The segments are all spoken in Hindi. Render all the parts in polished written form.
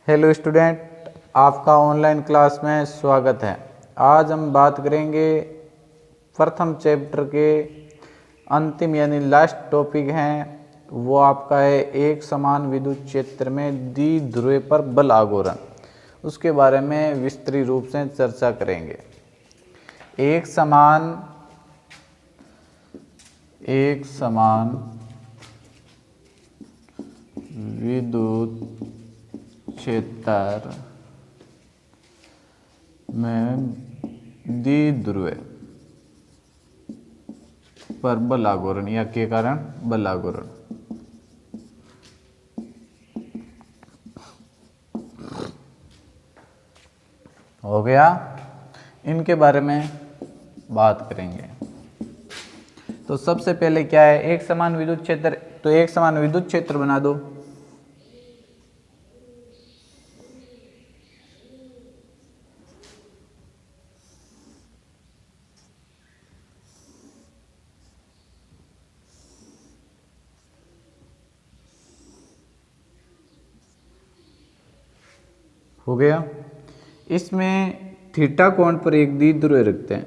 हेलो स्टूडेंट, आपका ऑनलाइन क्लास में स्वागत है। आज हम बात करेंगे प्रथम चैप्टर के अंतिम यानी लास्ट टॉपिक हैं, वो आपका है एक समान विद्युत क्षेत्र में द्विध्रुव पर बल आघूर्ण। उसके बारे में विस्तृत रूप से चर्चा करेंगे। एक समान विद्युत क्षेत्र में द्विध्रुव पर बल आघूर्ण या के कारण बल आघूर्ण। हो गया, इनके बारे में बात करेंगे। तो सबसे पहले क्या है एक समान विद्युत क्षेत्र, तो एक समान विद्युत क्षेत्र बना दो। हो गया। इसमें थीटा कोण पर एक द्विध्रुव रखते हैं,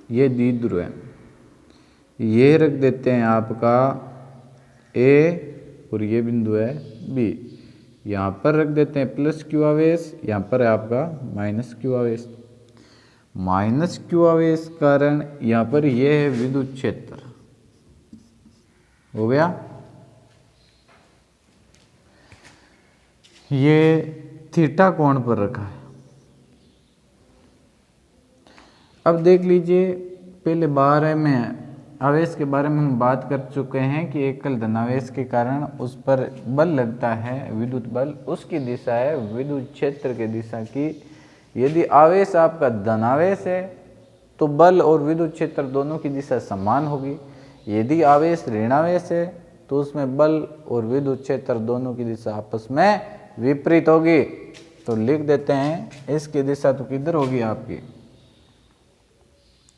ये द्विध्रुव है, ये रख देते हैं आपका ए और ये बिंदु है बी। यहाँ पर रख देते हैं प्लस क्यू आवेश, यहाँ पर है आपका माइनस क्यू आवेश। माइनस क्यू आवेश कारण यहाँ पर ये है विद्युत क्षेत्र। हो गया। ये थीटा कोण पर रखा है। अब देख लीजिए, पहले बारे में आवेश के बारे में हम बात कर चुके हैं कि एकल धनावेश के कारण उस पर बल लगता है, विद्युत बल, उसकी दिशा है विद्युत क्षेत्र के दिशा की। यदि आवेश आपका धनावेश है तो बल और विद्युत क्षेत्र दोनों की दिशा समान होगी। यदि आवेश ऋणावेश है तो उसमें बल और विद्युत क्षेत्र दोनों की दिशा आपस में विपरीत होगी। तो लिख देते हैं इसकी दिशा तो किधर होगी, आपकी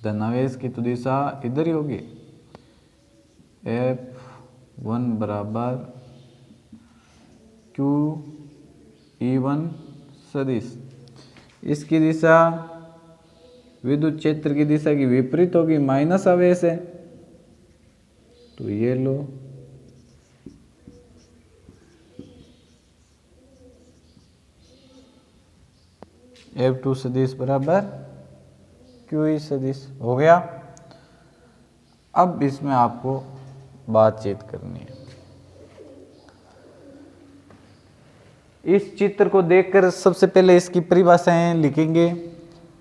धनावेश की तो दिशा इधर ही होगी। F1 बराबर QE1 सदिश, इसकी दिशा विद्युत क्षेत्र की दिशा की विपरीत होगी, माइनस आवेश है तो ये लो। F2 सदिश बराबर QE सदिश। हो गया। अब इसमें आपको बातचीत करनी है। इस चित्र को देखकर सबसे पहले इसकी परिभाषाएं लिखेंगे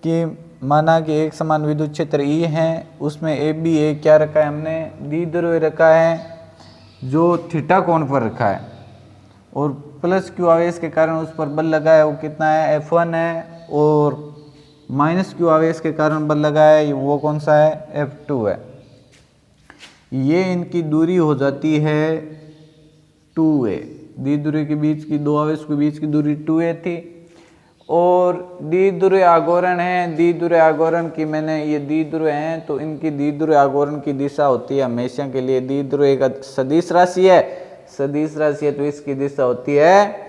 कि माना कि एक समान विद्युत क्षेत्र E है, उसमें AB ए क्या रखा है हमने, द्विध्रुव रखा है जो थीटा कोण पर रखा है, और प्लस क्यू आवेश के कारण उस पर बल लगा है, वो कितना है F1 है, और माइनस क्यू आवेश के कारण बल लगा है वो कौन सा है, F2 है। ये इनकी दूरी हो जाती है 2a। द्विध्रुव के बीच की, दो आवेश के बीच की दूरी 2a थी, और द्विध्रुव आघूर्ण है। द्विध्रुव आघूर्ण की मैंने, ये द्विध्रुव हैं तो इनकी द्विध्रुव आघूर्ण की दिशा होती है हमेशा के लिए, द्विध्रुव एक सदिश राशि है, सदिश राशि है तो इसकी दिशा होती है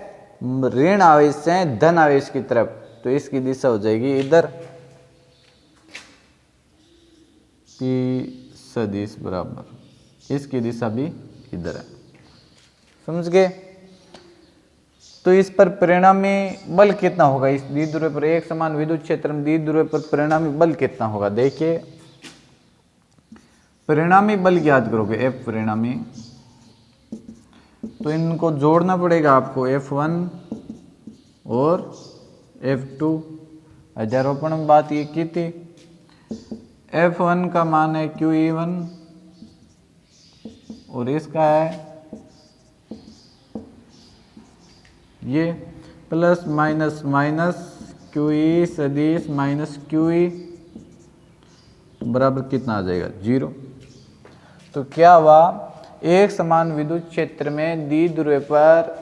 ऋण आवेश से धन आवेश की तरफ, तो इसकी दिशा हो जाएगी इधर की सदिश बराबर, इसकी दिशा भी इधर है। समझ गए। तो इस पर परिणामी बल कितना होगा, इस द्विध्रुव पर एक समान विद्युत क्षेत्र में द्विध्रुव पर परिणामी बल कितना होगा। देखिए, परिणामी बल याद करोगे F परिणामी, तो इनको जोड़ना पड़ेगा आपको, F1 और F2। हजारोपण में बात ये की थी। F1 का मान है QE1 और इसका है ये प्लस माइनस माइनस QE सदिश माइनस QE, तो बराबर कितना आ जाएगा, 0। तो क्या हुआ, एक समान विद्युत क्षेत्र में द्विध्रुव पर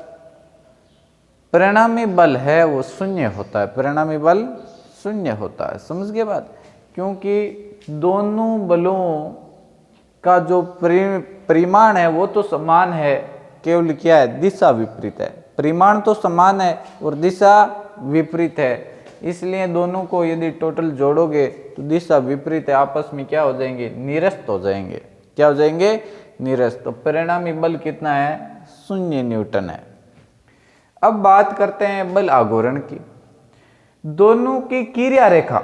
परिणामी बल है वो शून्य होता है, परिणामी बल शून्य होता है। समझ गए बात, क्योंकि दोनों बलों का जो परिमाण है वो तो समान है, केवल क्या है, दिशा विपरीत है। परिमाण तो समान है और दिशा विपरीत है, इसलिए दोनों को यदि टोटल जोड़ोगे तो दिशा विपरीत है, आपस में क्या हो जाएंगे, निरस्त हो जाएंगे। क्या हो जाएंगे, निरस्त। तो परिणामी बल कितना है, 0 न्यूटन है। अब बात करते हैं बल आघूर्ण की। दोनों की क्रिया रेखा,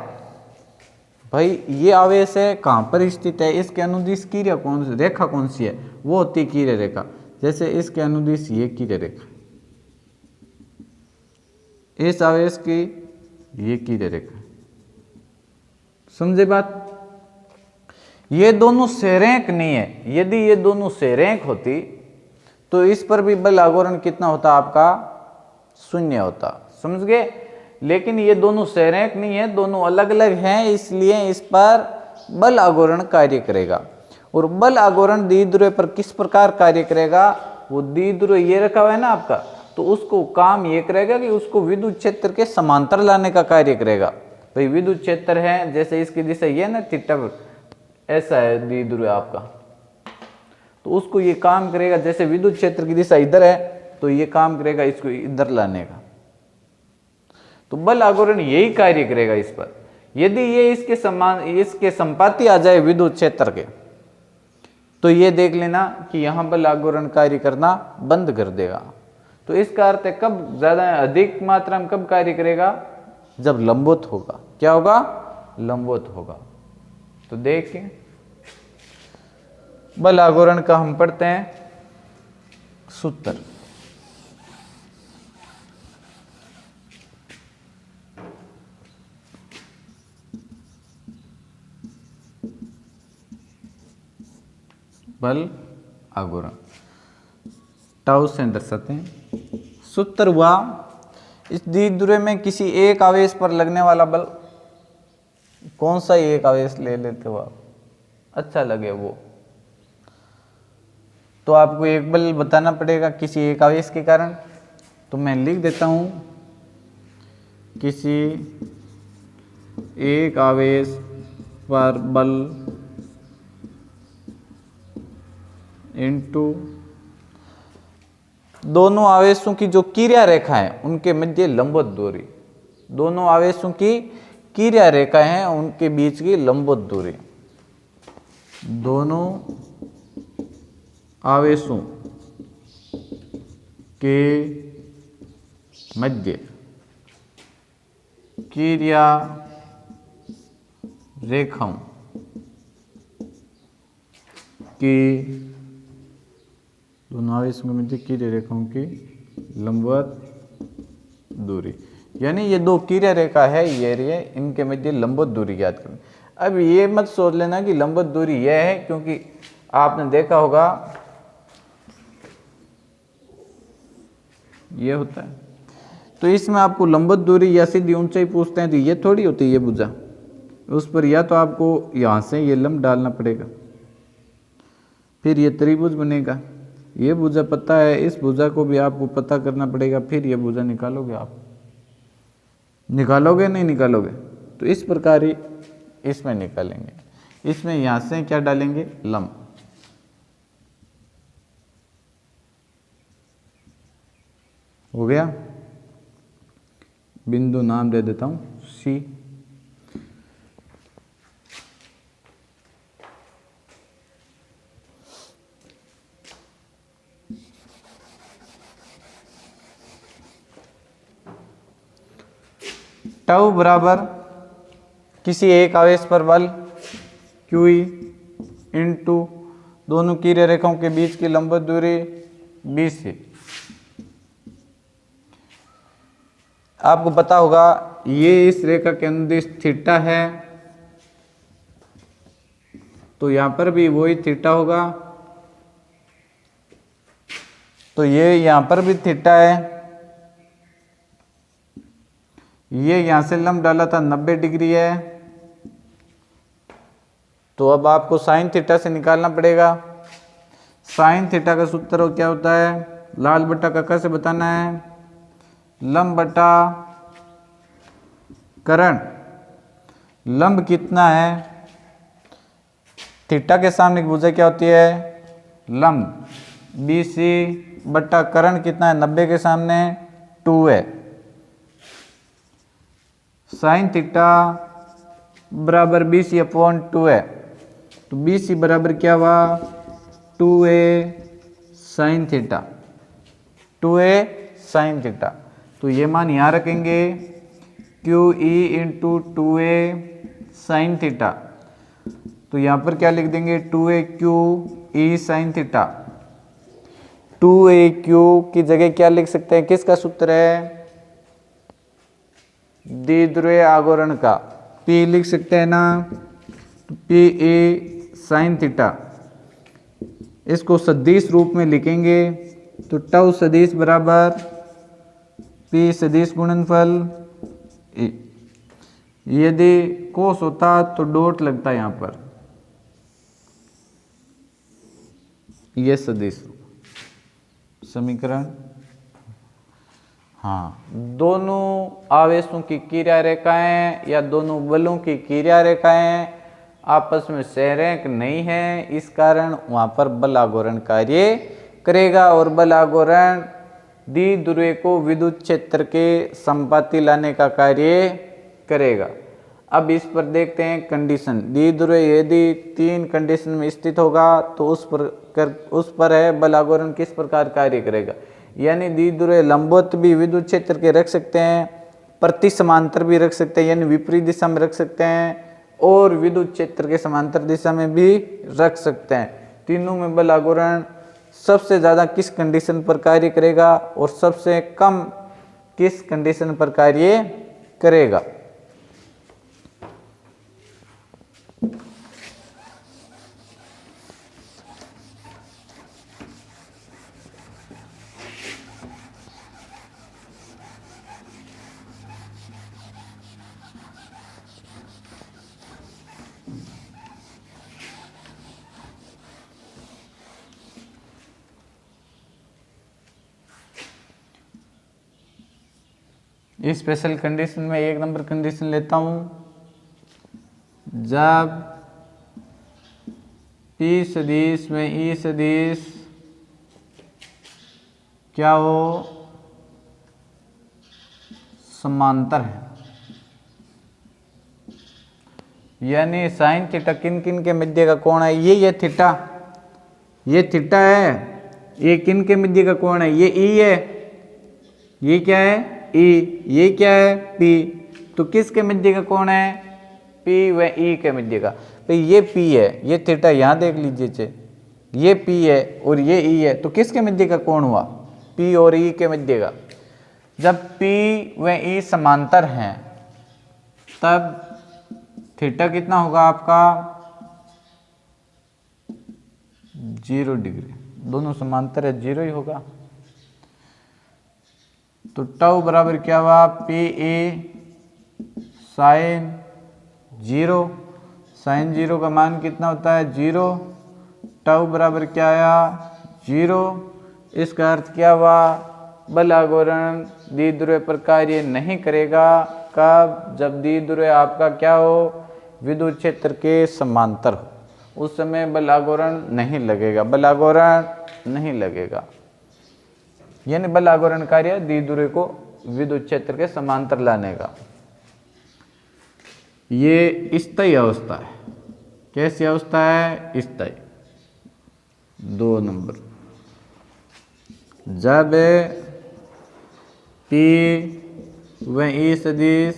भाई ये आवेश है कहां पर स्थित है, इसके अनुदिश क्रिया कौन सी, रेखा कौन सी है, वो होती है क्रिया रेखा। जैसे इसके अनुदिश ये क्रिया रेखा, इस आवेश की ये क्रिया रेखा, समझे बात। ये दोनों सेरेंक नहीं है, यदि ये दोनों सेरेंक होती तो इस पर भी बल आघूर्ण कितना होता, आपका 0 होता, समझ गए। लेकिन ये दोनों सेरेंक नहीं है, दोनों अलग अलग हैं, इसलिए इस पर बल आघूर्ण कार्य करेगा। और बल आघूर्ण द्विध्रुव पर किस प्रकार कार्य करेगा, वो द्विध्रुव ये रखा हुआ है ना आपका, तो उसको काम ये करेगा कि उसको विद्युत क्षेत्र के समांतर लाने का कार्य करेगा। भाई विद्युत क्षेत्र है, जैसे इसकी दिशा ये ना थीटा, ऐसा है द्विध्रुव आपका, तो उसको ये काम करेगा, जैसे विद्युत क्षेत्र की दिशा इधर है तो ये काम करेगा इसको इधर लाने का। तो बल आघूर्ण यही कार्य करेगा इस पर। यदि ये इसके संपाती आ जाए विद्युत क्षेत्र के, तो ये देख लेना कि यहां बल आघूर्ण कार्य करना बंद कर देगा। तो इसका अर्थ है कब ज्यादा अधिक मात्रा में कब कार्य करेगा, जब लंबवत होगा। क्या होगा, लंबवत होगा। तो देखिए बल आघूर्ण का हम पढ़ते हैं सूत्र। बल आघूर्ण टाउ से दर्शाते हैं। सूत्र हुआ, इस द्विध्रुव में किसी एक आवेश पर लगने वाला बल, कौन सा एक आवेश ले लेते हो आप, अच्छा लगे वो, तो आपको एक बल बताना पड़ेगा किसी एक आवेश के कारण। तो मैं लिख देता हूं, किसी एक आवेश पर बल इनटू दोनों आवेशों की जो क्रिया रेखा है उनके मध्य लंबवत दूरी, दोनों आवेशों की क्रिया रेखा है उनके बीच की लंबवत दूरी, दोनों आवेशों के मध्य क्रिया रेखाओं की, दोनों आवेशों के मध्य क्रिया रेखाओं की लंबवत दूरी, यानी ये दो क्रिया रेखा है ये इनके मध्य लंबवत दूरी ज्ञात करनी। अब ये मत सोच लेना कि लंबवत दूरी यह है, क्योंकि आपने देखा होगा ये होता है, तो इसमें आपको लंबवत दूरी या सीधी ऊंचाई पूछते हैं तो ये थोड़ी होती है ये भुजा, उस पर या तो आपको यहाँ से ये लंब डालना पड़ेगा, फिर ये त्रिभुज बनेगा, ये भुजा पता है, इस भुजा को भी आपको पता करना पड़ेगा, फिर ये भुजा निकालोगे आप, निकालोगे नहीं निकालोगे, तो इस प्रकार ही इसमें निकालेंगे। इसमें यहाँ से क्या डालेंगे, लंब, हो गया। बिंदु नाम दे देता हूं सी। टाउ बराबर किसी एक आवेश पर बल क्यू इंटू दोनों क्रिया रेखाओं के बीच की लंबवत दूरी बी सी। आपको पता होगा ये इस रेखा के अनुदिश थीटा है, तो यहां पर भी वही थीटा होगा, तो ये यहां पर भी थीटा है, ये यहां से लंब डाला था 90 डिग्री है, तो अब आपको साइन थीटा से निकालना पड़ेगा। साइन थीटा का सूत्र क्या होता है, लाल बट्टा कक्का से बताना है, लंब बटा करण, लंब कितना है, थीटा के सामने की भुजा क्या होती है, लंब, बी सी बट्टा करण कितना है 90 के सामने 2 है। साइन थीटा बराबर BC/2 है, तो BC बराबर क्या हुआ 2a sine theta, 2a sine theta. तो ये मान यहाँ रखेंगे QE into 2a sine theta, तो यहाँ पर क्या लिख देंगे 2AQE साइन थीटा। 2AQ की जगह क्या लिख सकते हैं, किसका सूत्र है द्विध्रुवीय आघूर्ण का, P लिख सकते हैं ना, तो PE साइन थीटा। इसको सदिश रूप में लिखेंगे तो टाउ सदिश बराबर P सदिश गुणनफल E। यदि कोस होता तो डॉट लगता है यहाँ पर, ये सदिश समीकरण। हाँ, दोनों आवेशों की क्रिया रेखाएं या दोनों बलों की क्रिया रेखाएं आपस में सहरेख नहीं है, इस कारण वहां पर बल आघूर्ण कार्य करेगा और बल आघूर्ण द्विध्रुव को विद्युत क्षेत्र के संपाती लाने का कार्य करेगा। अब इस पर देखते हैं कंडीशन। द्विध्रुव यदि 3 कंडीशन में स्थित होगा तो उस पर है बल आघूर्ण किस प्रकार कार्य करेगा। यानी द्विध्रुव लंबवत भी विद्युत क्षेत्र के रख सकते हैं, प्रति समांतर भी रख सकते हैं यानी विपरीत दिशा में रख सकते हैं, और विद्युत क्षेत्र के समांतर दिशा में भी रख सकते हैं। तीनों में बल आघूर्ण सबसे ज़्यादा किस कंडीशन पर कार्य करेगा और सबसे कम किस कंडीशन पर कार्य करेगा। इस स्पेशल कंडीशन में 1 नंबर कंडीशन लेता हूं, जब P सदिश में E सदिश क्या हो समांतर है, यानी साइन थीटा किन किन के मध्य का कोण है, ये थीटा, ये थीटा है, ये किन के मध्य का कोण है, ये E है, ये क्या है E, ये क्या है P, तो किसके मध्य का कोण है P व E के मध्य का। तो ये P है, ये थीटा यहाँ देख लीजिए, ये P है और ये E है, तो किसके मध्य का कोण हुआ P और E के मध्य का। जब P व E समांतर हैं तब थीटा कितना होगा आपका 0 डिग्री, दोनों समांतर है 0 ही होगा। तो टाउ बराबर क्या हुआ PE साइन 0, साइन 0 का मान कितना होता है 0, टाउ बराबर क्या आया 0। इसका अर्थ क्या हुआ बल आघूर्ण द्विध्रुव पर कार्य नहीं करेगा, कब, जब द्विध्रुव आपका क्या हो विद्युत क्षेत्र के समांतर हो, उस समय बल आघूर्ण नहीं लगेगा, बल आघूर्ण नहीं लगेगा। यानी बल आघूर्ण कार्य द्विध्रुव को विद्युत क्षेत्र के समांतर लाने का। ये स्थायी अवस्था है, कैसी अवस्था है स्थायी। 2 नंबर, जब P व E सदिश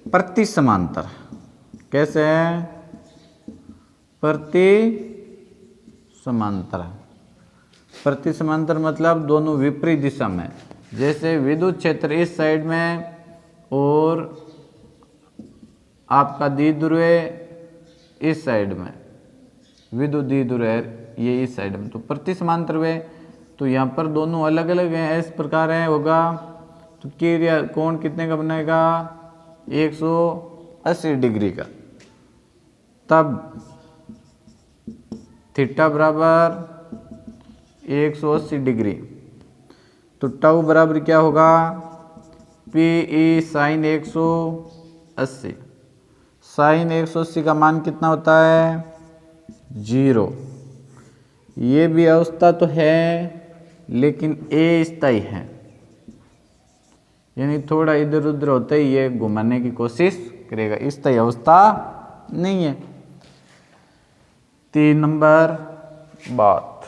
प्रति समांतर, कैसे है प्रति समांतर है, प्रति समांतर मतलब दोनों विपरीत दिशा में, जैसे विद्युत क्षेत्र इस साइड में और आपका द्विध्रुव इस साइड में, विद्युत द्विध्रुव ये इस साइड में, तो प्रति समांतर वे, तो यहाँ पर दोनों अलग अलग हैं, इस प्रकार है होगा, तो क्रिया कोण कितने का बनेगा 180 डिग्री का। तब थीटा बराबर 180 डिग्री, तो टाउ बराबर क्या होगा PE साइन 180, साइन 180 का मान कितना होता है 0। ये भी अवस्था तो है लेकिन अस्थायी है, यानी थोड़ा इधर उधर होते ही ये घुमाने की कोशिश करेगा, स्थायी अवस्था नहीं है। 3 नंबर बात,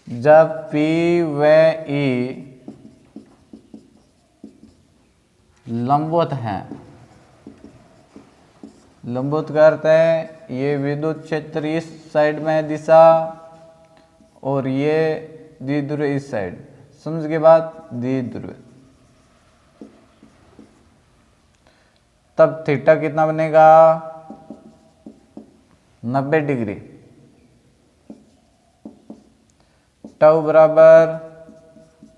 जब P व E लंबवत हैं, लंबवत का अर्थ है ये विद्युत क्षेत्र इस साइड में है दिशा और ये द्विध्रुव इस साइड, समझ के बात, द्विध्रुव, तब थीटा कितना बनेगा 90 डिग्री, टाउ बराबर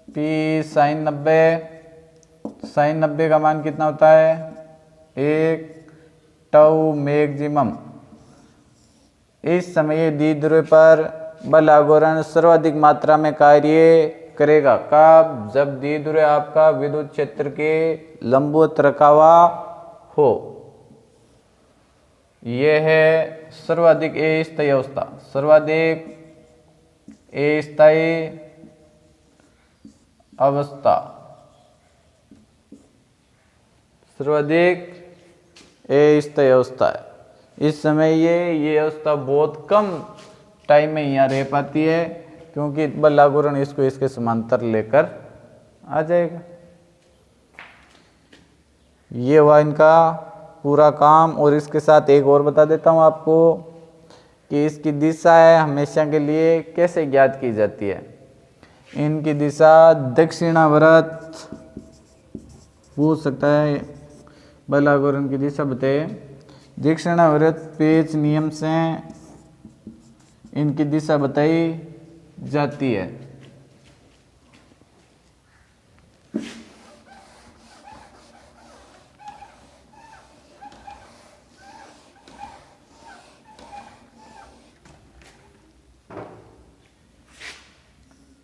P साइन 90, साइन 90 का मान कितना होता है 1, टाउ मैक्सिमम। इस समय द्विध्रुव पर बल आघूर्ण सर्वाधिक मात्रा में कार्य करेगा, कब, जब द्विध्रुव आपका विद्युत क्षेत्र के लंबवत रखा हुआ हो। यह है सर्वाधिक अस्थायी अवस्था, सर्वाधिक अस्थायी अवस्था, सर्वाधिक अस्थायी अवस्था है। इस समय ये अवस्था बहुत कम टाइम में यहाँ रह पाती है क्योंकि बल आघूर्ण इसको इसके समांतर लेकर आ जाएगा। ये हुआ इनका पूरा काम। और इसके साथ एक और बता देता हूँ आपको कि इसकी दिशा है हमेशा के लिए कैसे ज्ञात की जाती है। इनकी दिशा दक्षिणावर्त पूछ सकता है, बल आघूर्ण की दिशा बताइए। दक्षिणावर्त पेच नियम से इनकी दिशा बताई जाती है।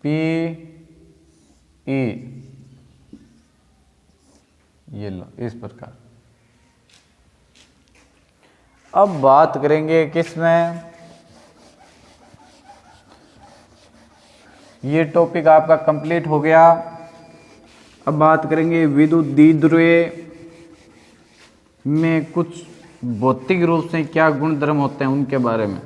पी ई, ये लो इस प्रकार। अब बात करेंगे किसमें, ये टॉपिक आपका कंप्लीट हो गया। अब बात करेंगे विद्युत द्विध्रुव में कुछ भौतिक रूप से क्या गुण धर्म होते हैं उनके बारे में।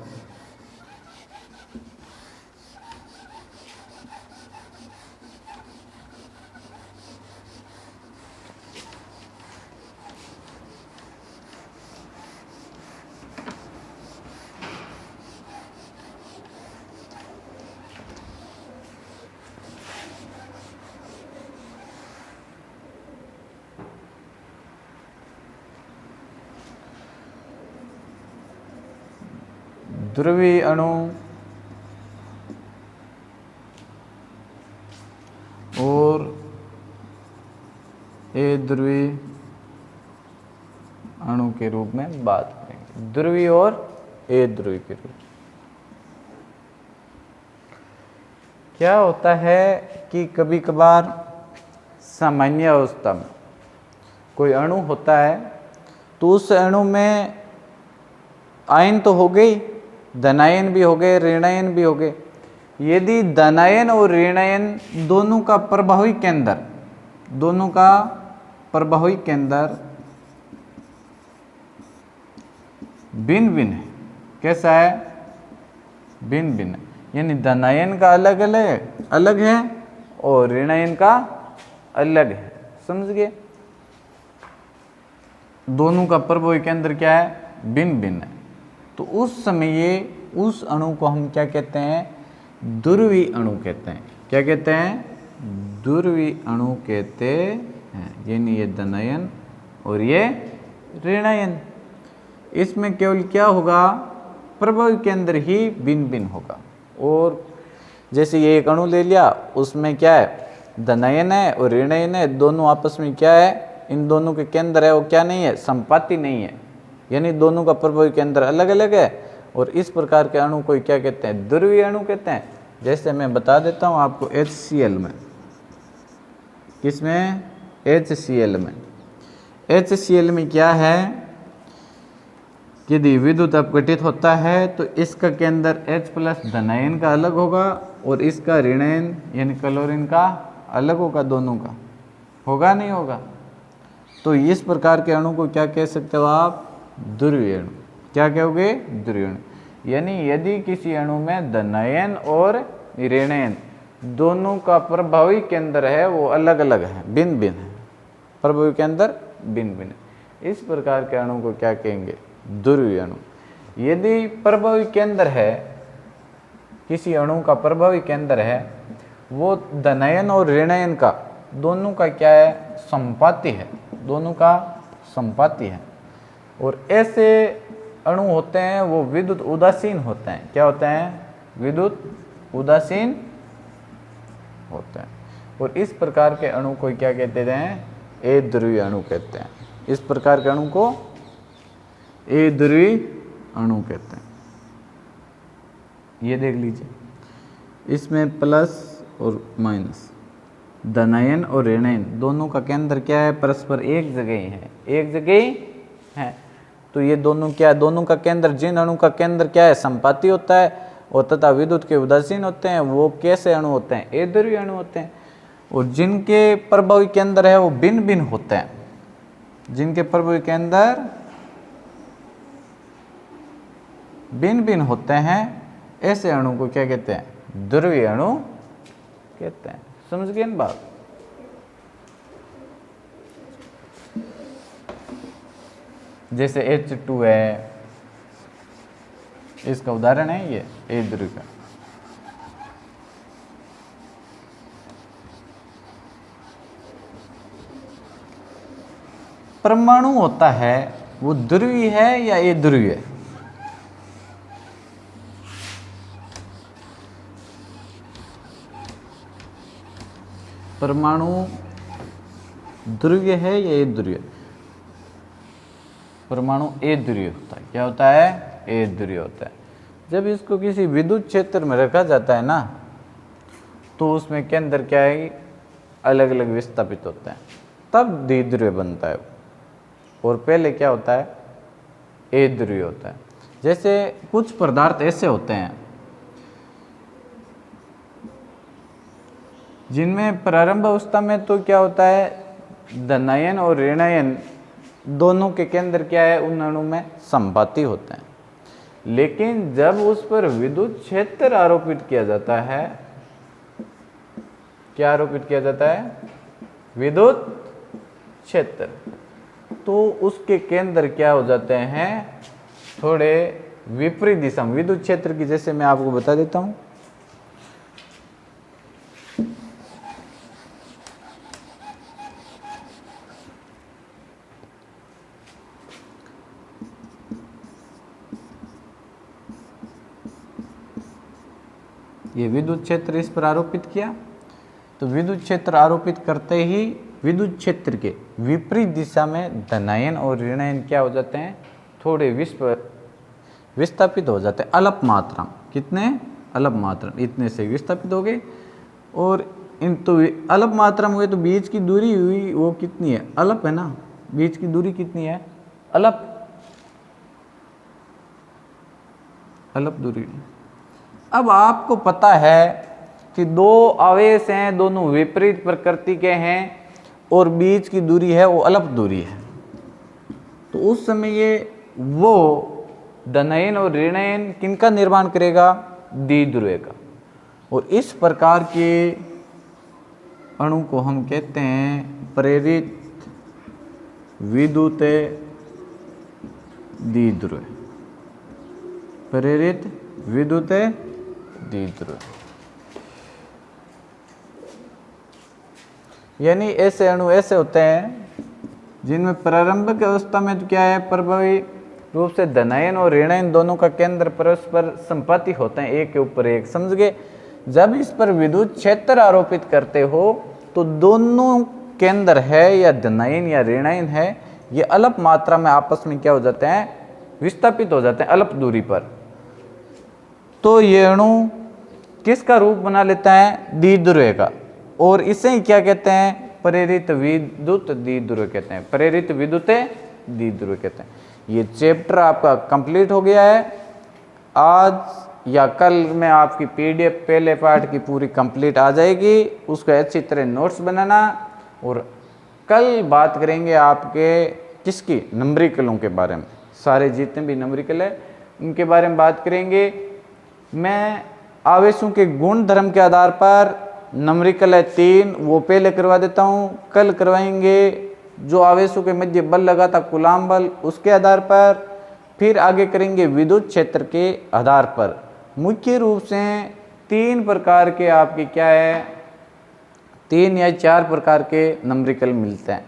ध्रुवीय अणु और अध्रुवीय अणु के रूप में बात करेंगे। ध्रुवीय और अध्रुवीय के रूप। क्या होता है कि कभी कभार सामान्य अवस्था में कोई अणु होता है तो उस अणु में आयन तो हो गई, धनायन भी हो गए, ऋणायन भी हो गए। यदि धनायन और ऋणायन दोनों का प्रभावी केंद्र, दोनों का प्रभावी केंद्र भिन्न भिन्न है, कैसा है, भिन्न भिन्न है, यानी धनायन का अलग अलग है और ऋणायन का अलग है, समझ गए। दोनों का प्रभावी केंद्र क्या है, भिन्न भिन्न है। तो उस समय ये उस अणु को हम क्या कहते हैं, ध्रुवीय अणु कहते हैं। क्या कहते हैं, ध्रुवीय अणु कहते हैं। यानी ये धनायन और ये ऋणायन, इसमें केवल क्या होगा, प्रभावी केंद्र ही भिन्न भिन्न होगा। और जैसे ये एक अणु ले लिया, उसमें क्या है, धनायन है और ऋणायन है, दोनों आपस में क्या है, इन दोनों के केंद्र है वो क्या नहीं है, संपाती नहीं है, यानी दोनों का प्रभावी केंद्र अलग अलग है। और इस प्रकार के अणु को क्या कहते हैं, ध्रुवीय अणु कहते हैं। जैसे मैं बता देता हूँ आपको HCl में किसमें? HCl में। HCl में क्या है, यदि विद्युत अपघटित होता है तो इसका केंद्र H+ धनायन का अलग होगा और इसका ऋणायन यानी क्लोरीन का अलग होगा, दोनों का होगा नहीं होगा। तो इस प्रकार के अणु को क्या कह सकते हो आप? ध्रुवीय अणु। क्या कहोगे? ध्रुवीय अणु। यानी यदि किसी अणु में धनायन और ऋणायन दोनों का प्रभावी केंद्र है वो अलग अलग है, भिन्न भिन्न है, प्रभावी केंद्र भिन्न भिन्न है, इस प्रकार के अणु को क्या कहेंगे? ध्रुवीय अणु। यदि प्रभावी केंद्र है, किसी अणु का प्रभावी केंद्र है, वो धनायन और ऋणायन का दोनों का क्या है? संपाती है, दोनों का संपाती है। और ऐसे अणु होते हैं वो विद्युत उदासीन होते हैं। क्या होते हैं? विद्युत उदासीन होते हैं। और इस प्रकार के अणु को क्या कहते हैं? अध्रुवीय अणु कहते हैं। इस प्रकार के अणु को अध्रुवीय अणु कहते हैं। ये देख लीजिए, इसमें प्लस और माइनस, धनायन और ऋणायन दोनों का केंद्र क्या है? परस्पर एक जगह ही है, एक जगह ही है। तो ये दोनों क्या है? दोनों का केंद्र, जिन अणु का केंद्र क्या है? संपाती होता है और तथा विद्युत के उदासीन होते हैं, वो कैसे अणु होते हैं? अध्रुवीय अणु होते हैं। और जिनके प्रभावी केंद्र है वो भिन्न भिन्न होते हैं, जिनके प्रभावी केंद्र भिन्न भिन्न होते हैं, ऐसे अणु को क्या कहते हैं? ध्रुवीय अणु कहते हैं। समझ गए ना बात? जैसे H2 है, इसका उदाहरण है ये अध्रुवीय का। परमाणु होता है वो ध्रुवीय है या अध्रुवीय है? परमाणु ध्रुवीय है या अध्रुवीय? परमाणु अध्रुवीय होता है। क्या होता है? अध्रुवीय होता है। जब इसको किसी विद्युत क्षेत्र में रखा जाता है ना, तो उसमें केंद्र क्या है? अलग अलग विस्थापित होते हैं, तब द्विध्रुवीय बनता है। और पहले क्या होता है? अध्रुवीय होता है। जैसे कुछ पदार्थ ऐसे होते हैं जिनमें प्रारंभ अवस्था में तो क्या होता है? धनायन और ऋणायन दोनों के केंद्र क्या है? उन अणु में संपाती होते हैं। लेकिन जब उस पर विद्युत क्षेत्र आरोपित किया जाता है, क्या आरोपित किया जाता है? विद्युत क्षेत्र, तो उसके केंद्र क्या हो जाते हैं? थोड़े विपरीत दिशा में। विद्युत क्षेत्र की जैसे मैं आपको बता देता हूं, ये विद्युत क्षेत्र इस पर आरोपित किया, तो विद्युत क्षेत्र आरोपित करते ही विद्युत क्षेत्र के विपरीत दिशा में धनायन और ऋणायन क्या हो जाते हैं? थोड़े विस्थापित हो जाते हैं, अल्प मात्रा। कितने? अल्प मात्रा, इतने से विस्थापित हो गए। और इन तो अल्प मात्रा में हुए तो बीच की दूरी हुई वो कितनी है? अल्प है ना, बीच की दूरी कितनी है? अल्प दूरी। अब आपको पता है कि दो आवेश हैं, दोनों विपरीत प्रकृति के हैं और बीच की दूरी है वो अल्प दूरी है, तो उस समय ये वो धनायन और ऋणायन किनका निर्माण करेगा? द्विध्रुवीय का। और इस प्रकार के अणु को हम कहते हैं प्रेरित विद्युत द्विध्रुव। प्रेरित विद्युत द्विध्रुव यानी ऐसे अणु ऐसे होते हैं जिनमें प्रारंभिक अवस्था में तो क्या है? प्रभावी रूप से धनायन और ऋणायन दोनों का केंद्र परस्पर संपाती होते हैं, एक के ऊपर एक। समझ गए? जब इस पर विद्युत क्षेत्र आरोपित करते हो तो दोनों केंद्र है या धनायन या ऋणायन है, ये अल्प मात्रा में आपस में क्या हो जाते हैं? विस्थापित हो जाते हैं अल्प दूरी पर। तो ये अणु किसका रूप बना लेता है? द्विध्रुवीय का। और इसे ही क्या कहते हैं? प्रेरित विद्युत द्विध्रुव कहते हैं, प्रेरित विद्युत द्विध्रुव कहते हैं। ये चैप्टर आपका कंप्लीट हो गया है। आज या कल में आपकी पीडीएफ पहले पार्ट की पूरी कंप्लीट आ जाएगी, उसको अच्छी तरह नोट्स बनाना। और कल बात करेंगे आपके किसकी, नंबरिकलों के बारे में, सारे जितने भी नंबरिकल है उनके बारे में बात करेंगे। मैं आवेशों के गुण धर्म के आधार पर नंबरिकल है 3, वो पहले करवा देता हूँ। कल करवाएंगे जो आवेशों के मध्य बल लगा था कूलाम बल, उसके आधार पर। फिर आगे करेंगे विद्युत क्षेत्र के आधार पर। मुख्य रूप से 3 प्रकार के आपके क्या है, 3 या 4 प्रकार के नंबरिकल मिलते हैं।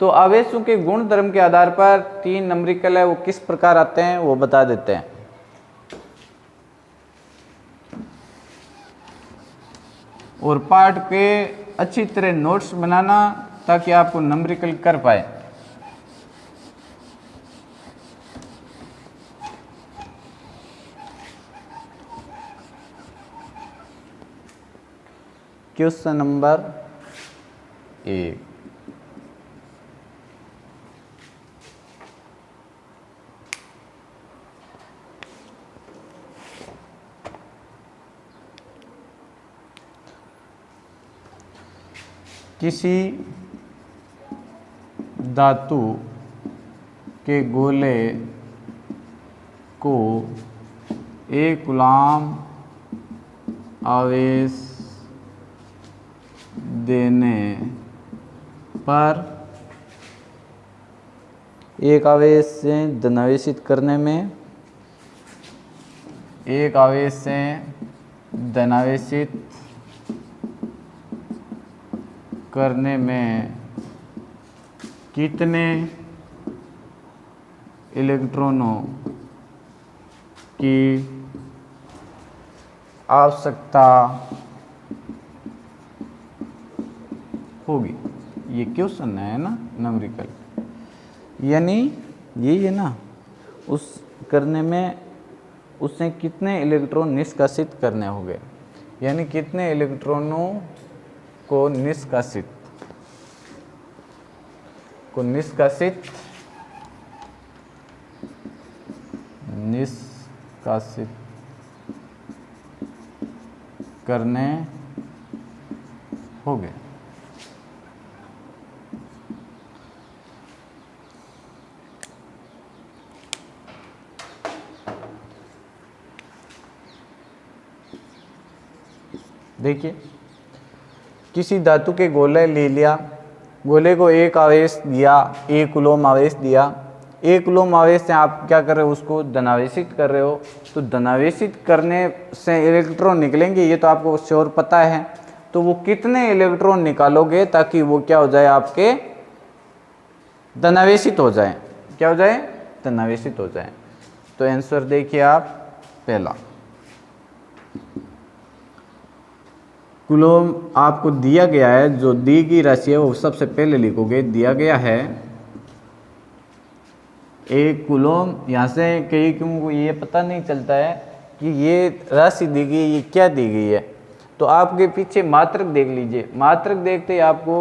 तो आवेशों के गुण धर्म के आधार पर 3 नंबरिकल है, वो किस प्रकार आते हैं वो बता देते हैं। और पाठ के अच्छी तरह नोट्स बनाना ताकि आपको नंबरिकल कर पाए। क्वेश्चन नंबर 1, किसी धातु के गोले को 1 कूलाम आवेश देने पर एक आवेश से धनावेशित करने में, एक आवेश से धनावेशित करने में कितने इलेक्ट्रॉनों की आवश्यकता होगी। ये क्वेश्चन है ना नंबरिकल, यानी यही है ना, उस करने में उससे कितने इलेक्ट्रॉन निष्कासित करने होंगे, यानी कितने इलेक्ट्रॉनों को निष्कासित करने होंगे। देखिए, किसी धातु के गोले ले लिया, गोले को 1 आवेश दिया, 1 कूलम आवेश दिया। 1 कूलम आवेश से आप क्या कर रहे हो, उसको धनावेशित कर रहे हो। तो धनावेशित करने से इलेक्ट्रॉन निकलेंगे, ये तो आपको श्योर पता है। तो वो कितने इलेक्ट्रॉन निकालोगे ताकि वो क्या हो जाए, आपके धनावेशित हो जाए, क्या हो जाए, धनावेशित हो जाए। तो आंसर देखिए आप, पहला कूलम आपको दिया गया है, जो दी गई राशि है वो सबसे पहले लिखोगे। दिया गया है 1 कूलम, यहाँ से कई को ये पता नहीं चलता है कि ये राशि दी गई, ये क्या दी गई है। तो आपके पीछे मात्रक देख लीजिए, मात्रक देखते ही आपको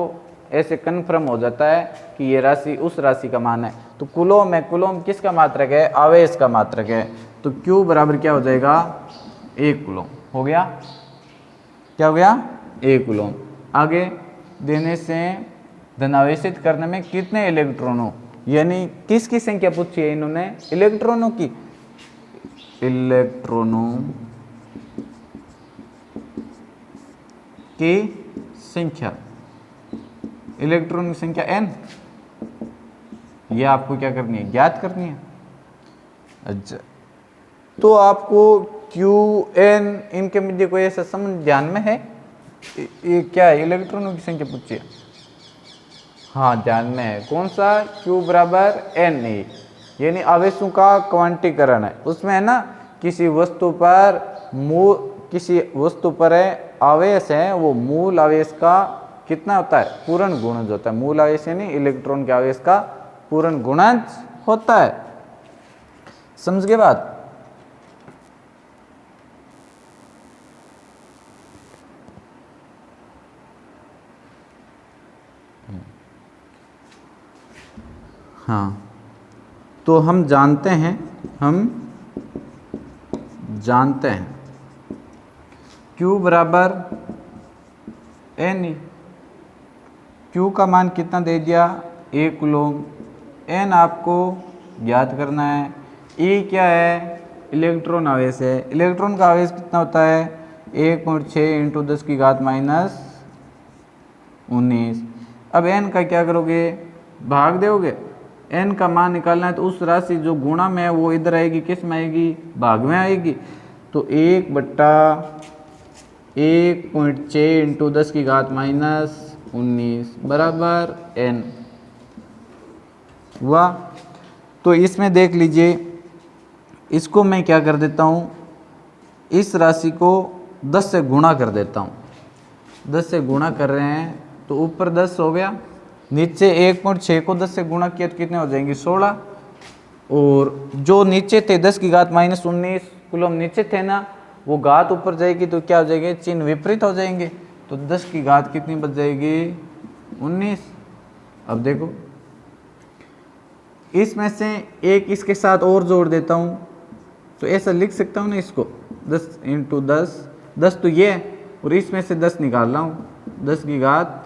ऐसे कन्फर्म हो जाता है कि ये राशि उस राशि का मान है। तो कूलम है, कूलम किसका मात्रक है, आवेश का मात्रक है। तो Q बराबर क्या हो जाएगा, 1 कूलम हो गया। क्या हो गया, 1 कूलम। आगे देने से धनावेशित करने में कितने इलेक्ट्रॉनों, यानी किसकी संख्या पूछी है इन्होंने, इलेक्ट्रॉनों की, इलेक्ट्रॉनों की संख्या, इलेक्ट्रॉन की संख्या n, ये आपको क्या करनी है, ज्ञात करनी है। अच्छा, तो आपको Qn इनके मध्य कोई ऐसा संबंध ध्यान में है, ये क्या है, इलेक्ट्रॉनों की संख्या पूछिए। हाँ, ध्यान में है, कौन सा, Q बराबर n है, यानी आवेशों का क्वांटीकरण है। उसमें है ना, किसी वस्तु पर है आवेश है, वो मूल आवेश का कितना होता है, पूर्ण गुणज होता है। मूल आवेश यानी इलेक्ट्रॉन के आवेश का पूर्ण गुणज होता है। समझ गए बात। हाँ, तो हम जानते हैं Q बराबर एन ई। Q का मान कितना दे दिया, 1 कूलम। N आपको ज्ञात करना है। E क्या है, इलेक्ट्रॉन आवेश है। इलेक्ट्रॉन का आवेश कितना होता है, 1.6 × 10⁻19। अब N का क्या करोगे, भाग दोगे। N का मान निकालना है तो उस राशि जो गुणा में है वो इधर आएगी, किस में आएगी, भाग में आएगी। तो 1/1.6 × 10⁻19 बराबर N हुआ। तो इसमें देख लीजिए, इसको मैं क्या कर देता हूँ, इस राशि को 10 से गुणा कर देता हूँ। 10 से गुणा कर रहे हैं तो ऊपर 10 हो गया, नीचे 1.6 को 10 से गुणा किया तो कितने हो जाएंगे, 16। और जो नीचे थे 10⁻19 कूलम नीचे थे ना, वो घात ऊपर जाएगी तो क्या हो जाएगी, चिन्ह विपरीत हो जाएंगे। तो 10 की घात कितनी बच जाएगी, 19। अब देखो, इसमें से एक इसके साथ और जोड़ देता हूँ तो ऐसा लिख सकता हूँ ना इसको, 10 × 10, 10 तो ये है और इसमें से 10 निकाल रहा हूँ, 10 की घात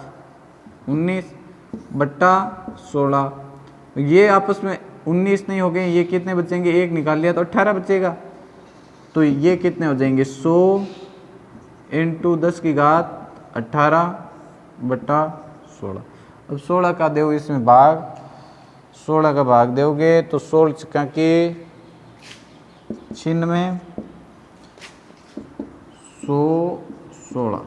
19/16। ये आपस में 19 नहीं हो गए, ये कितने बचेंगे, एक निकाल लिया तो 18 बचेगा। तो ये कितने हो जाएंगे, 100 × 10 की घात 18/16। अब 16 का दो इसमें भाग, 16 का भाग दोगे तो 16 छक्का के 96, 100 16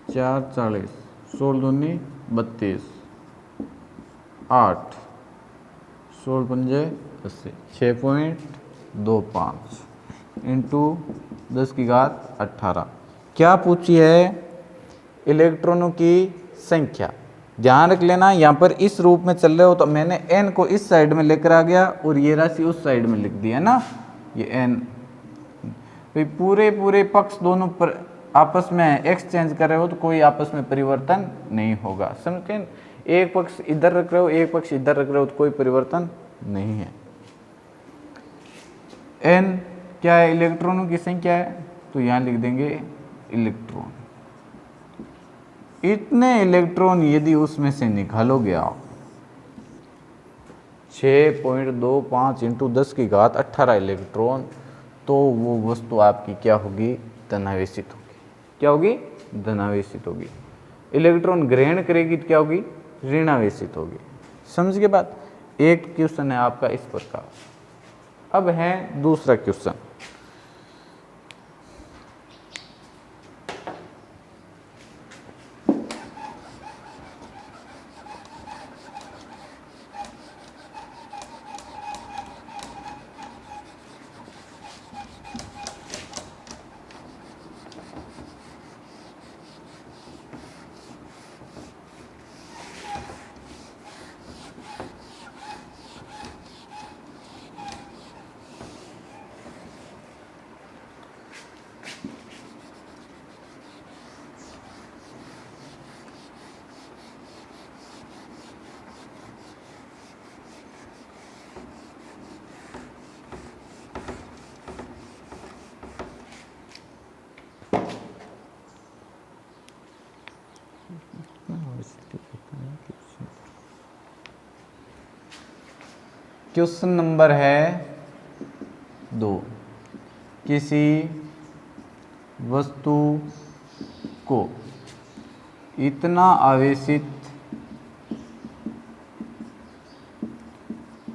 4 40, 16 दूनी 32, 8 16 पंजे 80, 6.25 × 10 की घात 18। क्या पूछी है, इलेक्ट्रॉनों की संख्या। ध्यान रख लेना, यहाँ पर इस रूप में चल रहे हो तो मैंने n को इस साइड में लेकर आ गया और ये राशि उस साइड में लिख दी है ना, ये n। भाई पूरे पक्ष दोनों पर आपस में एक्सचेंज कर रहे हो तो कोई आपस में परिवर्तन नहीं होगा, समझते। एक पक्ष इधर रख रहे हो, एक पक्ष इधर रख रहे हो तो कोई परिवर्तन नहीं है। n क्या है, इलेक्ट्रॉनों की संख्या है, तो यहाँ लिख देंगे इलेक्ट्रॉन। इतने इलेक्ट्रॉन यदि उसमें से निकालोगे आप, 6.25 × 10 की घात 18 इलेक्ट्रॉन, तो वो वस्तु आपकी क्या होगी, धनावेशित होगी। क्या होगी, धनावेशित होगी। इलेक्ट्रॉन ग्रहण करेगी तो क्या होगी, ऋणावेशित होगी। समझ के बात। एक क्वेश्चन है आपका इस प्रकार। अब है दूसरा क्वेश्चन। क्वेश्चन नंबर है 2। किसी वस्तु को इतना आवेशित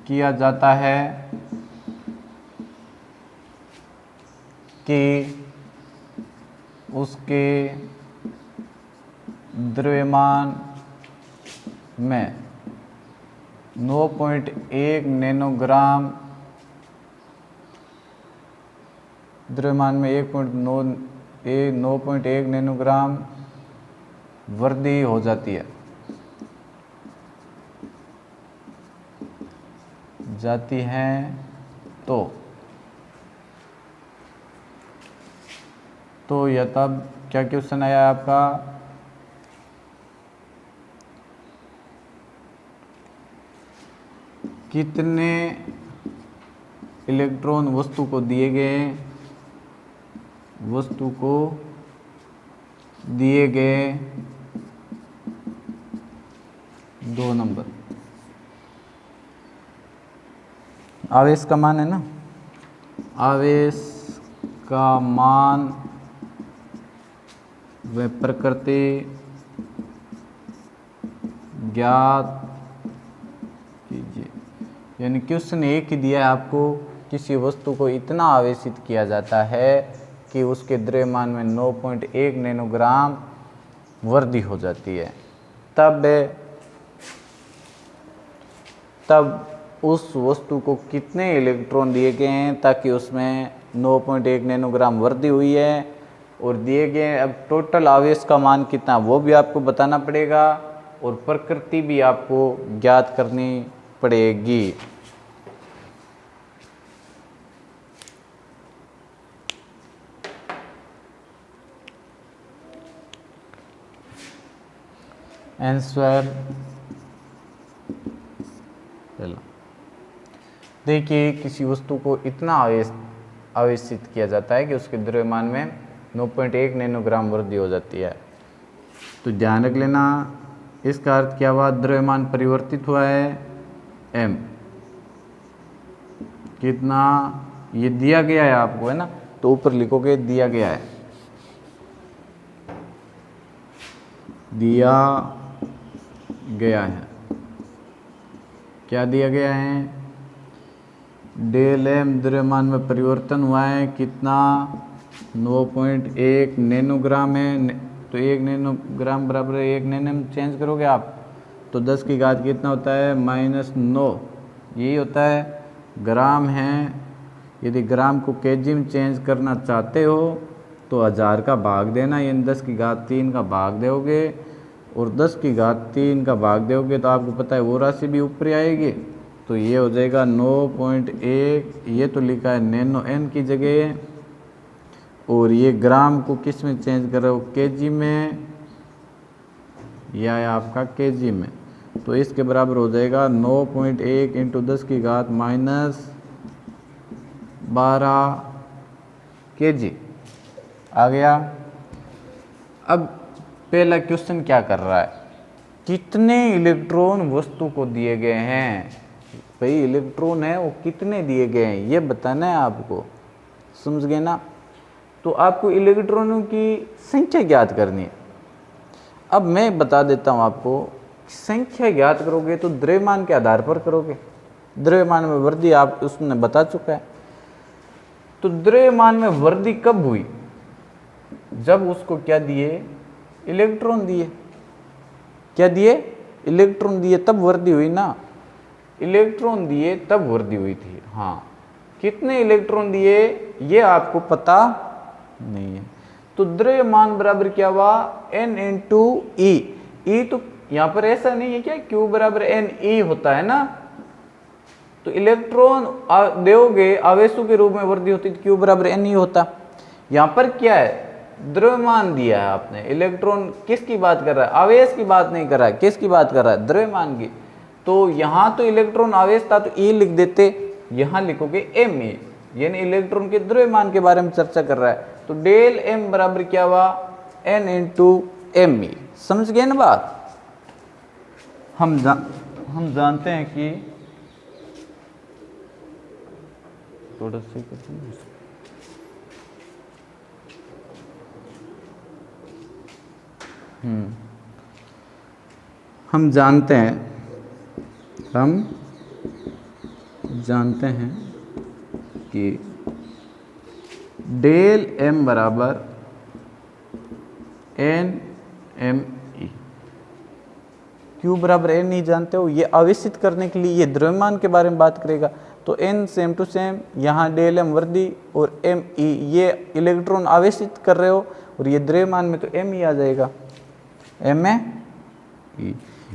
किया जाता है कि उसके द्रव्यमान में 9.1 नैनोग्राम, द्रव्यमान में 9.1 नैनोग्राम वृद्धि हो जाती है, तो यह तब, क्या क्वेश्चन आया आपका, कितने इलेक्ट्रॉन वस्तु को दिए गए, वस्तु को दिए गए 2 नंबर। आवेश का मान है ना, आवेश का मान व प्रकृति ज्ञात कीजिए। यानी क्वेश्चन एक ही दिया है आपको, किसी वस्तु को इतना आवेशित किया जाता है कि उसके द्रव्यमान में 9.1 नैनोग्राम वृद्धि हो जाती है, तब उस वस्तु को कितने इलेक्ट्रॉन दिए गए हैं, ताकि उसमें 9.1 नैनोग्राम वृद्धि हुई है और दिए गए। अब टोटल आवेश का मान कितना वो भी आपको बताना पड़ेगा और प्रकृति भी आपको ज्ञात करनी पड़ेगी। आंसर पहला, देखिए किसी वस्तु को इतना आवेशित किया जाता है कि उसके द्रव्यमान में 9.1 नैनोग्राम वृद्धि हो जाती है। तो ध्यान रख लेना, इसका अर्थ क्या हुआ, द्रव्यमान परिवर्तित हुआ है m, कितना ये दिया गया है आपको, है ना, तो ऊपर लिखोगे दिया गया है, दिया गया है। क्या दिया गया है, डेल एम द्रव्यमान में परिवर्तन हुआ है कितना, 9.1 नैनोग्राम है। तो 1 नैनोग्राम बराबर 1 नैनो चेंज करोगे आप तो 10 की घात कितना होता है, -9, यही होता है। ग्राम है, यदि ग्राम को केजी में चेंज करना चाहते हो तो 1000 का भाग देना, यानी 10 की घात 3 का भाग दोगे और 10 की घात 3 का भाग दोगे तो आपको पता है वो राशि भी ऊपर आएगी। तो ये हो जाएगा 9.1, ये तो लिखा है नैनो एन की जगह, और ये ग्राम को किस में चेंज कर रहे हो, केजी में, या है आपका केजी में। तो इसके बराबर हो जाएगा 9.1 इंटू 10 की घात -12 केजी आ गया। अब पहला क्वेश्चन क्या कर रहा है, कितने इलेक्ट्रॉन वस्तु को दिए गए हैं, भाई इलेक्ट्रॉन है वो कितने दिए गए हैं ये बताना है आपको, समझ गए ना। तो आपको इलेक्ट्रॉनों की संख्या ज्ञात करनी है। अब मैं बता देता हूं आपको, संख्या ज्ञात करोगे तो द्रव्यमान के आधार पर करोगे, द्रव्यमान में वृद्धि आप उसने बता चुका है। तो द्रव्यमान में वृद्धि कब हुई, जब उसको क्या दिए, इलेक्ट्रॉन दिए। क्या दिए, इलेक्ट्रॉन दिए, तब वृद्धि हुई ना, इलेक्ट्रॉन दिए तब वृद्धि हुई थी। हाँ, कितने इलेक्ट्रॉन दिए ये आपको पता नहीं है। तो द्रव्यमान बराबर क्या हुआ, n इंटू ई। ई तो यहां पर ऐसा नहीं है क्या, Q बराबर NE होता है ना। तो इलेक्ट्रॉन दोगे आवेशों के रूप में वृद्धि होती तो Q बराबर NE होता। यहां पर क्या है, द्रव्यमान दिया है आपने, इलेक्ट्रॉन किसकी बात कर रहा है, आवेश की बात नहीं कर रहा है, किसकी बात कर रहा है, द्रव्यमान की। तो यहां तो इलेक्ट्रॉन आवेश था तो E लिख देते, यहां लिखोगे Me, यानी इलेक्ट्रॉन के द्रव्यमान के बारे में चर्चा कर रहा है। तो डेल M बराबर क्या हुआ, N इंटू Me। समझ गए ना बात। हम जानते हैं कि थोड़ा सा हम जानते हैं कि डेल M बराबर NME। Q बराबर N नहीं जानते हो, ये आवेशित करने के लिए ये द्रव्यमान के बारे में बात करेगा। तो N सेम टू सेम, यहाँ डेल M वृद्धि और ME ये इलेक्ट्रॉन आवेशित कर रहे हो, और ये द्रव्यमान में तो ME आ जाएगा, ME,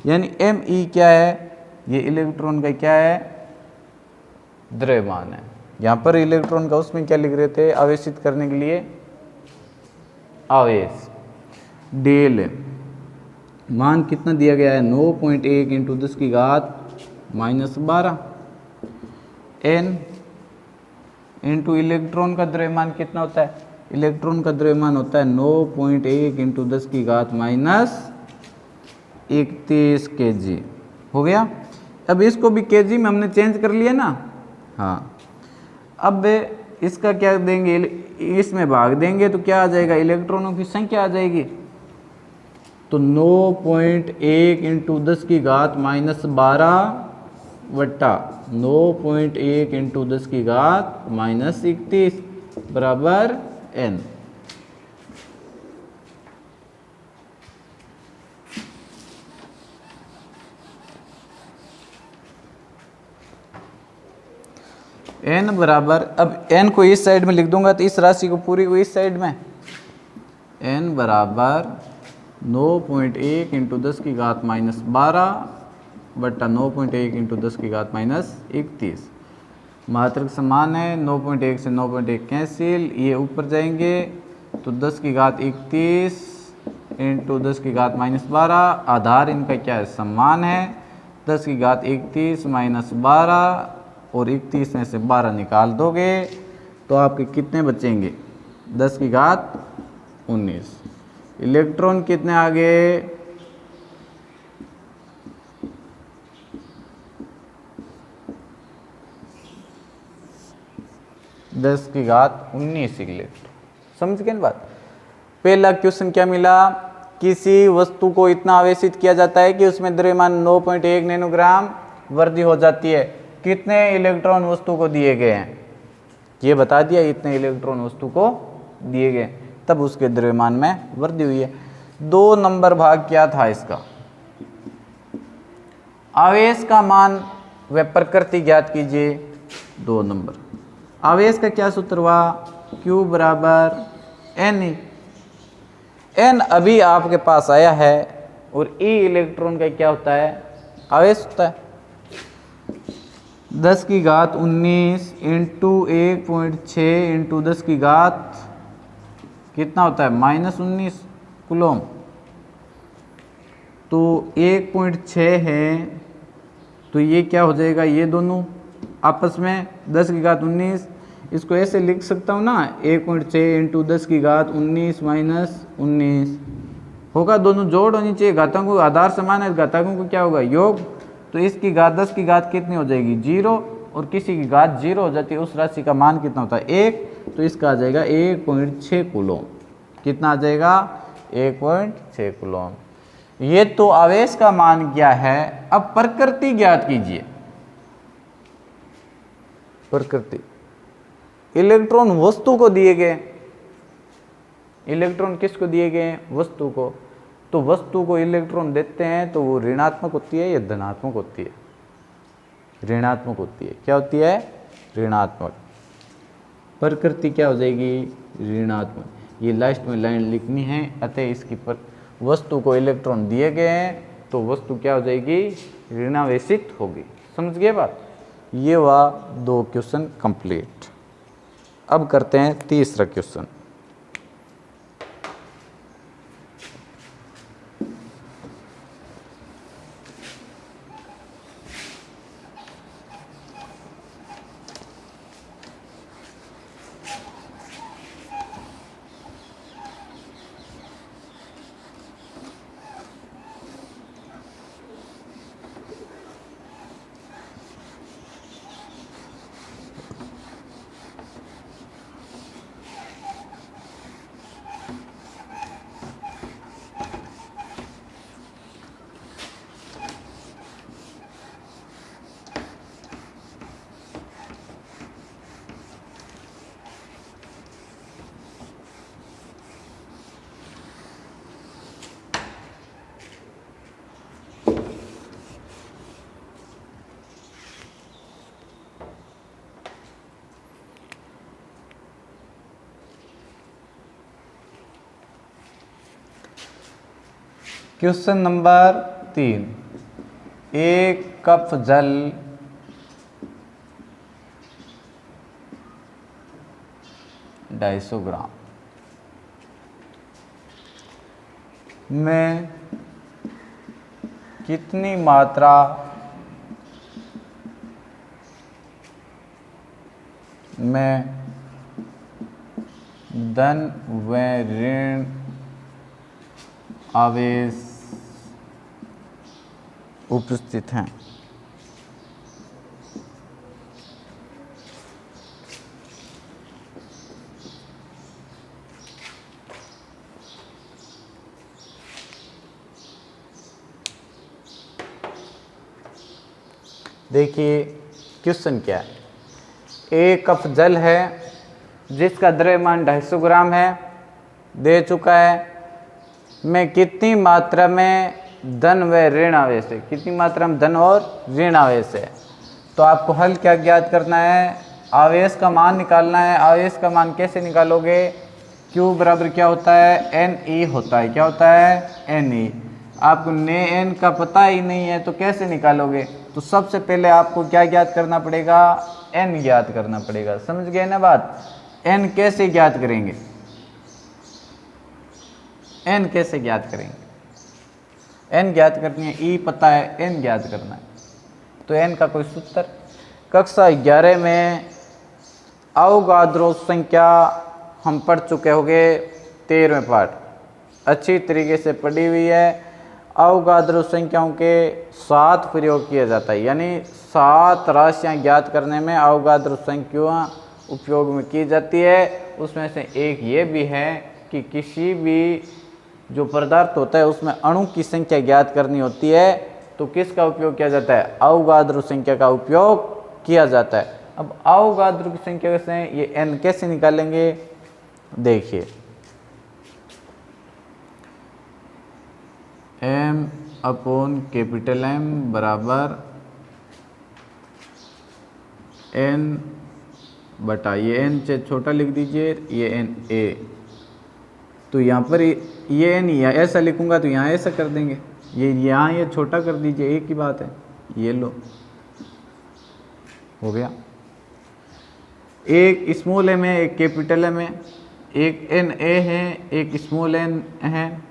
यानी ME क्या है, ये इलेक्ट्रॉन का क्या है, द्रव्यमान है। यहाँ पर इलेक्ट्रॉन का उसमें क्या लिख रहे थे, आवेशित करने के लिए आवेश। डेल मान कितना दिया गया है, 9.1 इंटू 10 की घात -12 n इंटू इलेक्ट्रॉन का द्रव्यमान कितना होता है? इलेक्ट्रॉन का द्रव्यमान होता है 9.1 इंटू 10 की घात -31 kg। हो गया। अब इसको भी kg में हमने चेंज कर लिया ना। हाँ, अब इसका क्या देंगे, इसमें भाग देंगे तो क्या आ जाएगा? इलेक्ट्रॉनों की संख्या आ जाएगी। तो 9.1 इंटू 10 की घात -12 वट्टा 9.1 इंटू 10 की घात -31 बराबर n। n बराबर, अब n को इस साइड में लिख दूंगा तो इस राशि को पूरी को इस साइड में, n बराबर 9.1 इंटू 10 की घात -12 बट्टा 9.1 इंटू 10 की घात -31। मात्रक समान है, 9.1 से 9.1 कैंसिल, ये ऊपर जाएंगे तो 10 की घात 31 इंटू 10 की घात -12। आधार इनका क्या है? समान है। 10 की घात 31 -12 और 31 में से 12 निकाल दोगे तो आपके कितने बचेंगे? 10 की घात 19। इलेक्ट्रॉन कितने आ गए? 10 की घात 19 इलेक्ट्रॉन। समझ गए ना बात? पहला क्वेश्चन क्या मिला? किसी वस्तु को इतना आवेशित किया जाता है कि उसमें द्रव्यमान 9.1 नैनोग्राम वृद्धि हो जाती है। कितने इलेक्ट्रॉन वस्तु को दिए गए हैं? ये बता दिया, इतने इलेक्ट्रॉन वस्तु को दिए गए, तब उसके द्रव्यमान में वृद्धि हुई है। 2 नंबर भाग क्या था इसका? आवेश का मान व प्रकृति ज्ञात कीजिए। 2 नंबर आवेश का क्या सूत्र हुआ? Q बराबर n। n अभी आपके पास आया है और E इलेक्ट्रॉन का क्या होता है? आवेश होता है। 10 की घात 19 इंटू 1.6 इंटू 10 की घात कितना होता है? -19 कूलम। तो 1.6 है तो ये क्या हो जाएगा? ये दोनों आपस में 10 की घात 19, इसको ऐसे लिख सकता हूँ ना, 1.6 इंटू 10 की घात 19 -19 होगा। दोनों जोड़ होनी चाहिए, घातांकों आधार समान है, घातांकों को क्या होगा? योग। तो इसकी घात 10 की घात कितनी हो जाएगी? 0, और किसी की घात 0 हो जाती है, उस राशि का मान कितना होता है? 1। तो इसका आ जाएगा 1.6 कूलम। कितना आ जाएगा? 1.6 कूलम। ये तो आवेश का मान क्या है। अब प्रकृति ज्ञात कीजिए। प्रकृति, इलेक्ट्रॉन वस्तु को दिए गए। इलेक्ट्रॉन किसको दिए गए? वस्तु को। तो वस्तु को इलेक्ट्रॉन देते हैं तो वो ऋणात्मक होती है या धनात्मक होती है? ऋणात्मक होती है। क्या होती है? ऋणात्मक। प्रकृति क्या हो जाएगी? ऋणात्मक। ये लास्ट में लाइन लिखनी है। अतः इसकी वस्तु को इलेक्ट्रॉन दिए गए हैं तो वस्तु क्या हो जाएगी? ऋणावेशित होगी। समझ गए बात? ये हुआ 2 क्वेश्चन कंप्लीट। अब करते हैं तीसरा क्वेश्चन। Question number 3। 1 कप जल (250 ग्राम) में कितनी मात्रा में धन व ऋण आवेश उपस्थित हैं। देखिए क्वेश्चन क्या है, एक कप जल है जिसका द्रव्यमान 250 ग्राम है, दे चुका है। मैं कितनी मात्रा में धन व ऋण आवेश है, कितनी मात्रा में धन और ऋण आवेश है। तो आपको हल क्या ज्ञात करना है, आवेश का मान निकालना है। आवेश का मान कैसे निकालोगे, Q बराबर क्या होता है, NE होता है। क्या होता है, NE। आपको n का पता ही नहीं है तो कैसे निकालोगे। तो सबसे पहले आपको क्या ज्ञात करना पड़ेगा, n ज्ञात करना पड़ेगा। समझ गए ना बात। n कैसे ज्ञात करेंगे, n कैसे ज्ञात करेंगे, n ज्ञात करनी है, E पता है, n ज्ञात करना है। तो n का कोई सूत्र, कक्षा 11 में अवोगाद्रो संख्या हम पढ़ चुके होंगे, 13वें पाठ अच्छी तरीके से पढ़ी हुई है। अवोगाद्रो संख्याओं के 7 प्रयोग किया जाता है, यानी 7 राशियां ज्ञात करने में अवोगाद्रो संख्या उपयोग में की जाती है। उसमें से एक ये भी है कि किसी भी जो पदार्थ होता है उसमें अणु की संख्या ज्ञात करनी होती है तो किसका उपयोग किया जाता है, अवोगाद्रो संख्या का उपयोग किया जाता है। अब अवोगाद्रो की संख्या से ये n कैसे निकालेंगे, देखिए M/M बराबर n बटा, ये n से छोटा लिख दीजिए, ये NA। तो यहाँ पर ये n या ऐसा लिखूंगा तो यहाँ ऐसा कर देंगे, ये यहाँ ये छोटा कर दीजिए, एक ही बात है। ये लो, हो गया। एक स्मॉल m है, एक कैपिटल m है, एक NA है, एक स्मॉल n है।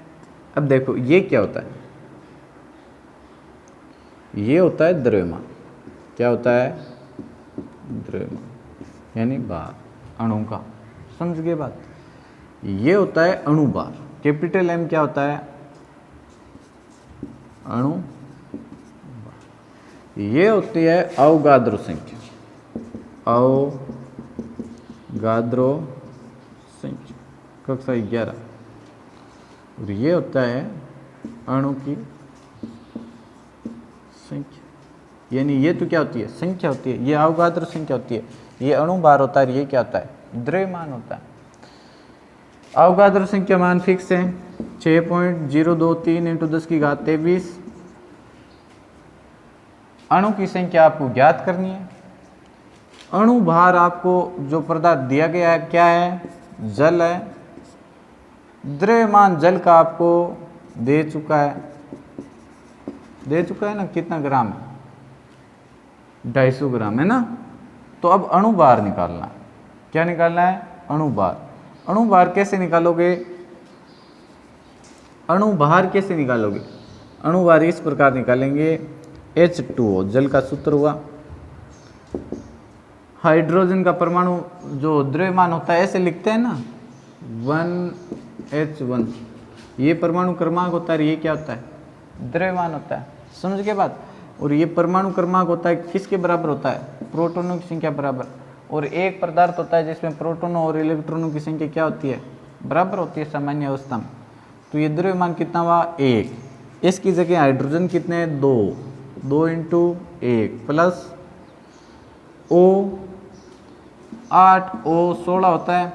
अब देखो ये क्या होता है, ये होता है द्रव्यमान। क्या होता है, द्रव्यमान यानी भार अणु का। समझ गए बात। ये होता है अणु भार। कैपिटल M क्या होता है, अणु भार। ये होती है अवोगाद्रो संख्या, अवोगाद्रो संख्या कक्षा 11। और ये होता है अणु की संख्या, यानी ये तो क्या होती है, संख्या होती है। ये अवोगाद्रो संख्या होती है, ये अणु भार होता है। ये क्या होता है, द्रव्यमान होता है। अवोगाद्रो संख्या मान फिक्स है 6.023 × 10⁻23। अणु की संख्या आपको ज्ञात करनी है। अणु भार आपको जो पदार्थ दिया गया है क्या है, जल है। द्रव्यमान जल का आपको दे चुका है, ना, कितना ग्राम है, 250 ग्राम है ना। तो अब अणु भार निकालना है। क्या निकालना है, अणु भार। अणु भार कैसे निकालोगे, अणु भार कैसे निकालोगे, अणु भार इस प्रकार निकालेंगे, H2O जल का सूत्र हुआ। हाइड्रोजन का परमाणु जो द्रव्यमान होता है ऐसे लिखते हैं ना, 1H1। ये परमाणु क्रमांक होता है, ये क्या होता है, द्रव्यमान होता है। समझ गए बात। और ये परमाणु क्रमांक होता है किसके बराबर होता है, प्रोटॉनों की संख्या बराबर। और एक पदार्थ होता है जिसमें प्रोटॉनों और इलेक्ट्रॉनों की संख्या क्या होती है, बराबर होती है सामान्य अवस्था में। तो ये द्रव्यमान कितना हुआ, 1। इसकी जगह हाइड्रोजन कितने हैं, 2 × 1 प्लस O 8 O 16 होता है।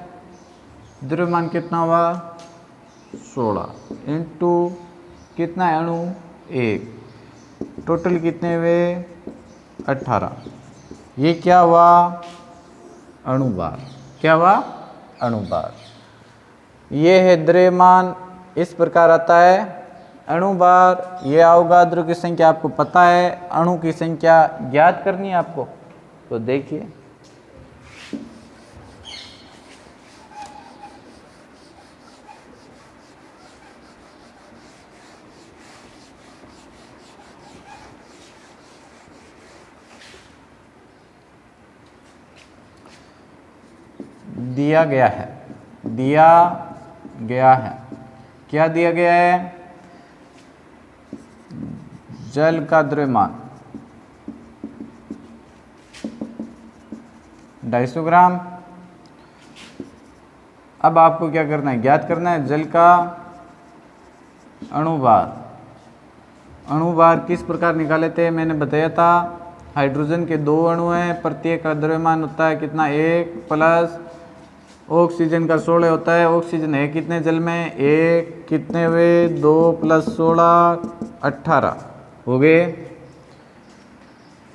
द्रव्यमान कितना हुआ, 16 इंटू कितना है अणु, 1। टोटल कितने हुए, 18। ये क्या हुआ, अणु भार। क्या हुआ, अणु भार। ये है द्रव्यमान, इस प्रकार आता है अणु भार। ये अवोगाद्रो की संख्या आपको पता है, अणु की संख्या ज्ञात करनी है आपको। तो देखिए दिया गया है, दिया गया है, क्या दिया गया है? जल का द्रव्यमान 250 ग्राम। अब आपको क्या करना है? ज्ञात करना है जल का अणुभार। अणुभार किस प्रकार निकाले थे? मैंने बताया था, हाइड्रोजन के 2 अणु हैं, प्रत्येक का द्रव्यमान होता है कितना? 1 प्लस ऑक्सीजन का 16 होता है। ऑक्सीजन है कितने जल में? 1, कितने हुए? 2 + 16 18 हो गए।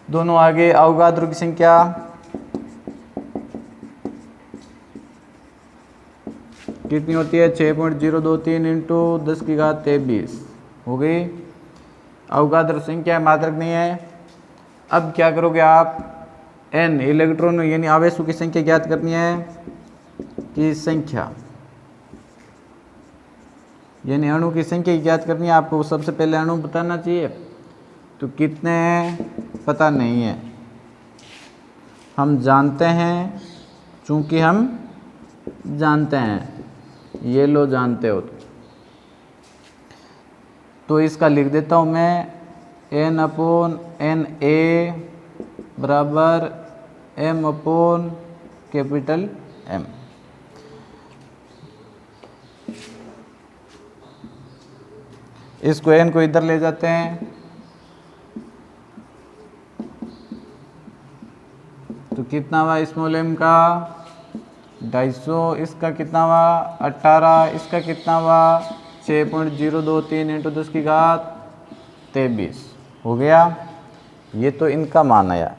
दोनों आगे अवगाद्रो की संख्या कितनी होती है? 6.023 × 10⁻23 हो गई। अवगाद्रो संख्या मात्रक नहीं है। अब क्या करोगे आप? n इलेक्ट्रॉन यानी आवेशों की संख्या ज्ञात करनी है, की संख्या यानी अणु की संख्या ज्ञात करनी है आपको। सबसे पहले अणु बताना चाहिए, तो कितने हैं पता नहीं है, हम जानते हैं, चूंकि हम जानते हैं, ये लो जानते हो तो इसका लिख देता हूं मैं n/Na बराबर M/M। इसको n को इधर ले जाते हैं तो कितना हुआ? स्मॉल m का 250, इसका कितना हुआ? 18, इसका कितना हुआ? 6.023 × 10⁻23 हो गया। ये तो इनका मान आया,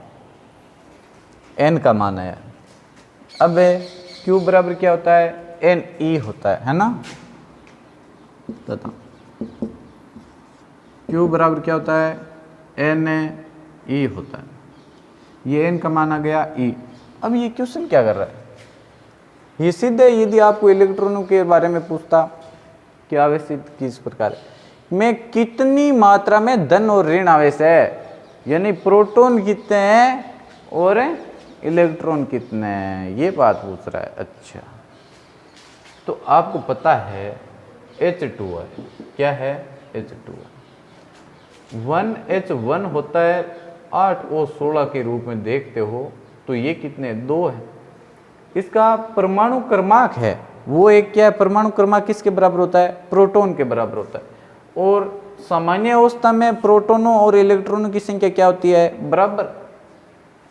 n का मान आया। अब Q बराबर क्या होता है? Ne होता है ना? Q बराबर क्या होता है? Ne होता है। ये n का मान आ गया E। अब ये क्वेश्चन क्या कर रहा है? ये सीधे यदि आपको इलेक्ट्रॉनों के बारे में पूछता कि आवेश किस प्रकार है, में कितनी मात्रा में धन और ऋण आवेश है, यानी प्रोटॉन कितने हैं और इलेक्ट्रॉन कितने हैं, ये बात पूछ रहा है। अच्छा, तो आपको पता है H2 है, क्या है? H2 है। 1H1 होता है 8 और 16 के रूप में देखते हो, तो ये कितने? 2 है। इसका परमाणु क्रमांक है वो एक क्या है? परमाणु क्रमांक किसके बराबर होता है? प्रोटॉन के बराबर होता है। और सामान्य अवस्था में प्रोटॉनों और इलेक्ट्रॉनों की संख्या क्या होती है? बराबर।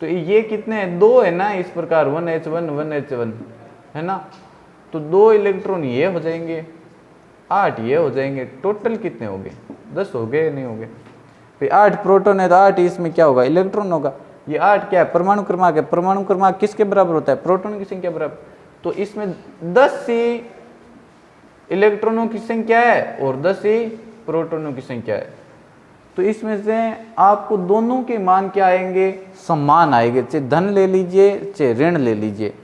तो ये कितने हैं? 2 है ना, इस प्रकार 1H1 1H1 है ना। तो 2 इलेक्ट्रॉन ये हो जाएंगे, 8 ये हो जाएंगे, टोटल कितने हो गए? 10 हो गए, नहीं हो गए? फिर 8 प्रोटॉन है तो 8 इसमें क्या होगा? इलेक्ट्रॉन होगा। ये 8 क्या है? परमाणु क्रमांक है। परमाणु क्रमांक किसके बराबर होता है? प्रोटॉन की संख्या बराबर। तो इसमें 10 ही इलेक्ट्रॉनों की संख्या है और 10 ही प्रोटॉनों की संख्या है। तो इसमें से आपको दोनों के मान क्या आएंगे? समान आएंगे, चाहे धन ले लीजिए चाहे ऋण ले लीजिए।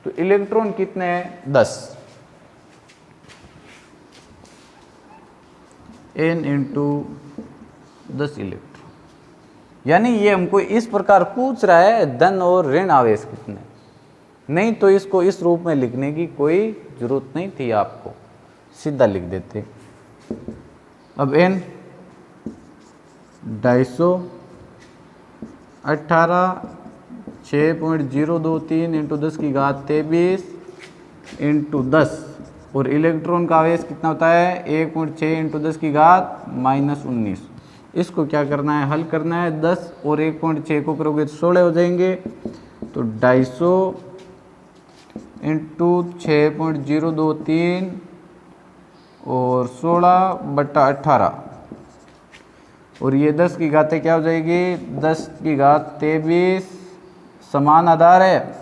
तो इलेक्ट्रॉन कितने हैं? 10। n × 10 इलेक्ट्रॉन, यानी ये हमको इस प्रकार पूछ रहा है धन और ऋण आवेश कितने। नहीं तो इसको इस रूप में लिखने की कोई जरूरत नहीं थी, आपको सीधा लिख देते। अब n 250 18 6.023 × 10⁻23 × 10 और इलेक्ट्रॉन का आवेश कितना होता है? 1.6 × 10⁻−19। इसको क्या करना है? हल करना है। 10 और 1.6 को करोगे तो 16 हो जाएंगे। तो 250 × 6.023 और 16/18 और ये 10 की घातें क्या हो जाएगी? 10⁻23 समान आधार है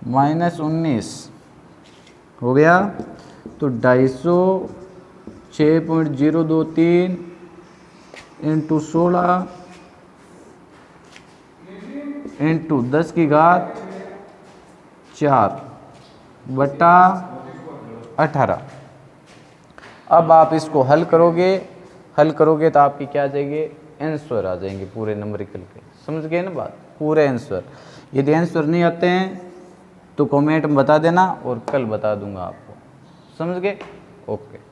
-19 हो गया। तो 250 6.023 × 16 × 10⁻4/18। अब आप इसको हल करोगे तो आपकी क्या आ जाएगी? आंसर आ जाएंगे पूरे नंबरिकल के। समझ गए ना बात? पूरे आंसर। यदि आंसर नहीं आते हैं तो कमेंट में बता देना और कल बता दूंगा आपको। समझ गए? ओके।